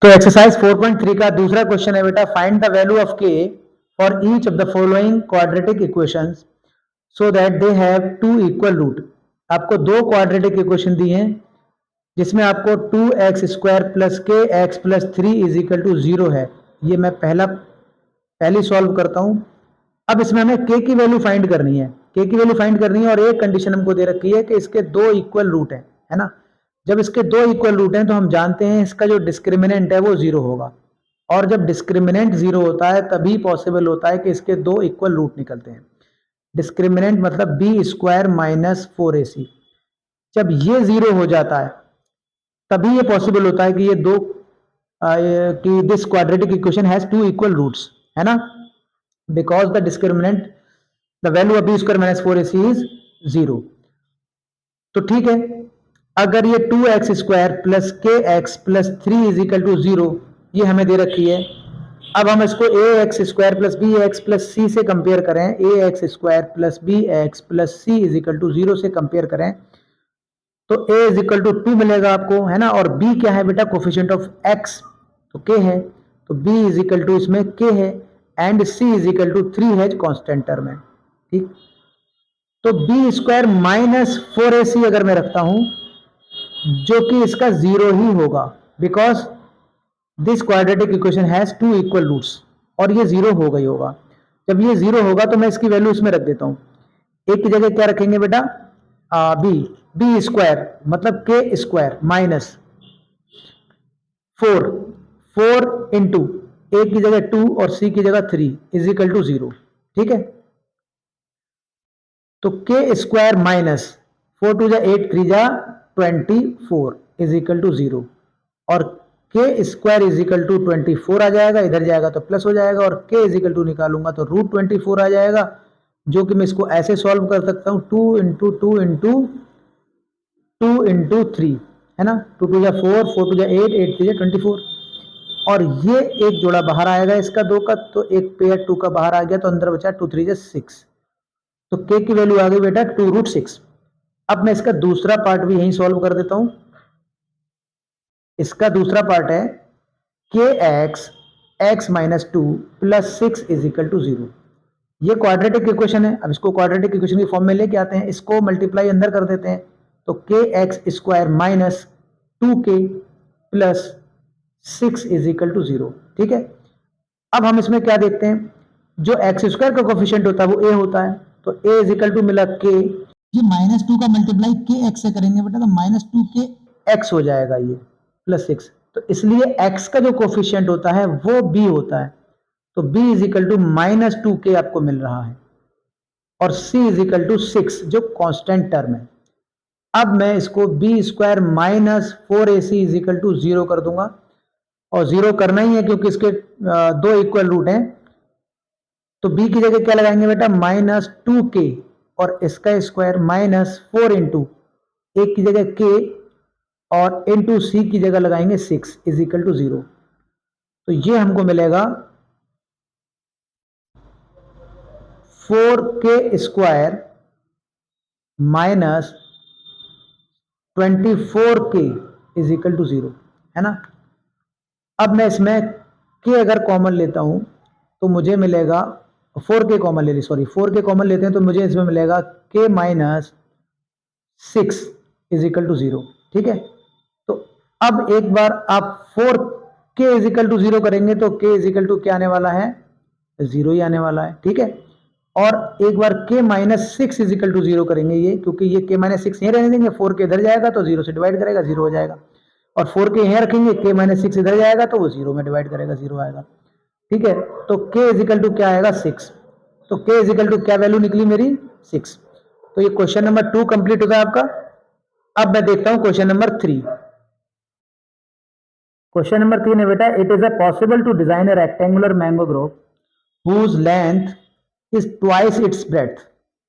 तो एक्सरसाइज 4.3 का दूसरा क्वेश्चन है बेटा, find the value of k for each of the following quadratic equations so that they have two equal root. आपको दो क्वाड्रेटिक इक्वेशन दी हैं जिसमें आपको 2x² plus k x plus 3 is equal to 0 है। ये मैं पहली सॉल्व करता हूं। अब इसमें हमें के की वैल्यू फाइंड करनी है, के की वैल्यू फाइंड करनी है और एक कंडीशन हमको दे रखी है कि इसके दो इक्वल रूट है ना। जब इसके दो इक्वल रूट हैं तो हम जानते हैं इसका जो डिस्क्रिमिनेंट है वो 0 होगा, और जब डिस्क्रिमिनेंट 0 होता है तभी पॉसिबल होता है कि इसके दो इक्वल रूट निकलते हैं। डिस्क्रिमिनेंट मतलब b² माइनस 4ac। जब ये 0 हो जाता है तभी ये पॉसिबल होता है कि ये दो कि this quadratic equation has two equal roots, है ना, because the discriminant the value of b² minus 4ac is 0। तो ठीक है, अगर ये 2x² plus k x plus 3 is equal to 0 ये हमें दे रखी है। अब हम इसको ax² plus B X plus C से कंपेयर करें, ax² plus B X plus C is equal to 0 से कंपेयर करें तो a इज इक्वल टू 2 मिलेगा आपको, है ना। और b क्या है बेटा, कोफिशिएंट ऑफ x तो k है, तो b इज इक्वल टू इसमें k है and c is equal to 3 है कांस्टेंट टर्म है, ठीक। तो b² माइनस 4ac अगर मैं रखता हूं जो कि इसका 0 ही होगा, because this quadratic equation has two equal roots, और ये 0 हो गई होगा। जब ये 0 होगा तो मैं इसकी वैल्यू इसमें रख देता हूं। एक की जगह क्या रखेंगे बेटा, b² मतलब k² माइनस 4 इंटू a की जगह 2 और c की जगह 3 इज इक्वल टू 0, ठीक है। तो k² माइनस 4 2 जा 8 3 जा 24 इज इक्वल टू 0, और k² इज इक्वल टू 24 आ जाएगा, इधर जाएगा तो प्लस हो जाएगा, और k इज इक्वल टू निकालूंगा तो √24 आ जाएगा, जो कि मैं इसको ऐसे सॉल्व कर सकता हूं 2 इंटू 2 इंटू 2 इंटू 3, है ना। 2 2 जा 4 4 2 जा 8 8 3 जा 24, और ये एक जोड़ा बाहर आएगा इसका 2 का, तो एक पेयर 2 का बाहर आ गया तो अंदर बचा 2 3 जा 6, तो k की वैल्यू आ गई बेटा 2√6। अब मैं इसका दूसरा पार्ट भी यहीं सॉल्व कर देता हूं। इसका दूसरा पार्ट है k x minus 2 plus 6 is equal to 0। ये क्वाड्रेटिक इक्वेशन है। अब इसको क्वाड्रेटिक इक्वेशन की फॉर्म में लेके आते हैं, इसको मल्टीप्लाई अंदर कर देते हैं, तो k² minus 2k plus 6 is equal to 0, ठीक है। अब हम इसमें क्या देखते हैं, जो x² का कोफिशिएंट होता है वो a होता है, तो a इज इक्वल टू मिला k, ये -2 का मल्टीप्लाई kx से करेंगे बेटा तो -2kx हो जाएगा ये प्लस 6, तो इसलिए x का जो कोफिशिएंट होता है वो b होता है, तो b is equal to -2k आपको मिल रहा है, और c इज इक्वल टू 6 जो कांस्टेंट टर्म है। अब मैं इसको b² minus 4ac is equal to 0 कर दूंगा, और 0 करना ही है क्योंकि इसके दो इक्वल रूट हैं, तो b की जगह क्या लगाएंगे बेटा -2k, और इसका स्क्वायर -4 इंटू एक की जगह k और इंटू c की जगह लगाएंगे 6 इज इक्वल टू 0, तो ये हमको मिलेगा 4k² minus 24k is equal to 0, है ना। अब मैं इसमें k अगर कॉमन लेता हूं तो मुझे मिलेगा 4k कॉमन ले ली, सॉरी 4k कॉमन लेते हैं तो मुझे इसमें मिलेगा k minus 6 is equal to 0, ठीक है। तो अब एक बार आप 4k इज इक्वल टू 0 करेंगे तो k इज इक्वल टू क्या आने वाला है, 0 ही आने वाला है, ठीक है। और एक बार k minus 6 is equal to 0 करेंगे, ये क्योंकि ये k माइनस 6 यहीं रहने देंगे, 4k इधर जाएगा तो 0 से डिवाइड करेगा 0 हो जाएगा, और 4k यहीं रखेंगे, k माइनस 6 इधर जाएगा तो वो 0 में डिवाइड करेगा 0 आएगा, ठीक है। तो k इज इक्वल टू क्या आएगा 6, तो k इज इक्वल टू क्या वैल्यू निकली मेरी 6। तो ये क्वेश्चन नंबर 2 कंप्लीट होता है आपका। अब मैं देखता हूं क्वेश्चन नंबर 3। क्वेश्चन नंबर 3 है बेटा, it is a possible to design a rectangular mango grove whose length is twice its breadth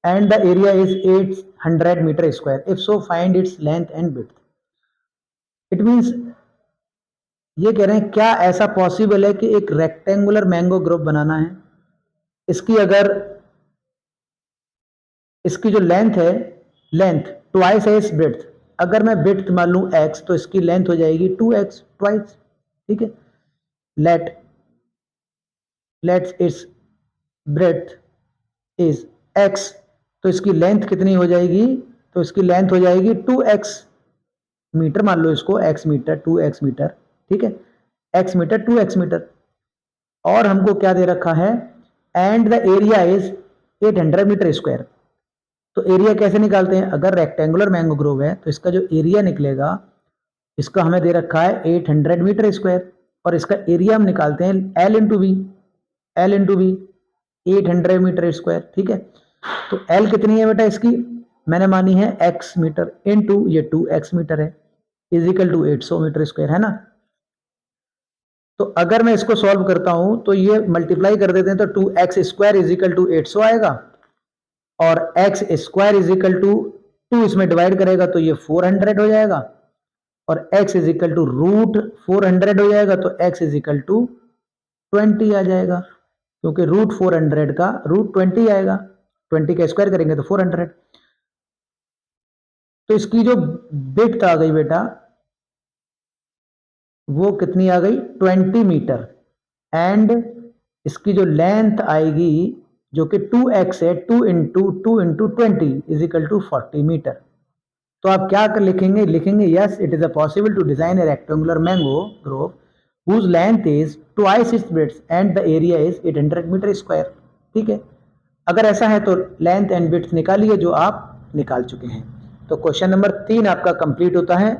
and the area is 800 meter square. If so, find its length and width. It means ये कह रहे हैं क्या ऐसा possible है कि एक rectangular mango Grove बनाना है, इसकी अगर इसकी जो लेंथ है, लेंथ ट्वाइस है इस ब्रेड्थ, अगर मैं ब्रेड्थ मान लूं x तो इसकी लेंथ हो जाएगी 2x ट्वाइस, ठीक है। Let's it's breadth is x, तो इसकी लेंथ कितनी हो जाएगी? तो इसकी लेंथ हो जाएगी 2x मीटर, मान लो इसको x मीटर, 2x मीटर, ठीक है, x मीटर 2x मीटर। और हमको क्या दे रखा है? And the area is 800 metre square. तो एरिया कैसे निकालते हैं? अगर रेक्टेंगुलर मैंगो ग्रोव है तो इसका जो एरिया निकलेगा, इसका हमें दे रखा है 800 मीटर स्क्वायर, और इसका एरिया हम निकालते हैं L into B, L into B 800 metre square, ठीक है। तो L कितनी है बेटा इसकी? मैंने मानी है x मीटर इंटू ये 2x मीटर है, is equal to 800 metre square, है ना। तो अगर मैं इसको सॉल्व करता हूं तो ये मल्टीप्लाई कर देते हैं तो 2x square is equal to 800 आएगा, और x square is equal to 2 इसमें डिवाइड करेगा तो ये 400 हो जाएगा, और x is equal to root 400 हो जाएगा, तो x इज इक्वल टू 20 आ जाएगा, क्योंकि रूट 400 का रूट 20 आएगा, 20 का स्क्वायर करेंगे तो 400। तो इसकी जो विड्थ आ गई बेटा वो कितनी आ गई? 20 मीटर, एंड इसकी जो लेंथ आएगी जो कि 2x है, 2 into 20 is equal to 40 metre. तो आप क्या कर लिखेंगे? लिखेंगे yes it is a possible to design a rectangular mango grove whose length is twice its width and the area is 800 metre square, ठीक है। अगर ऐसा है तो लेंथ एंड विड्थ निकालिए जो आप निकाल चुके हैं। तो क्वेश्चन नंबर 3 आपका कंप्लीट होता है।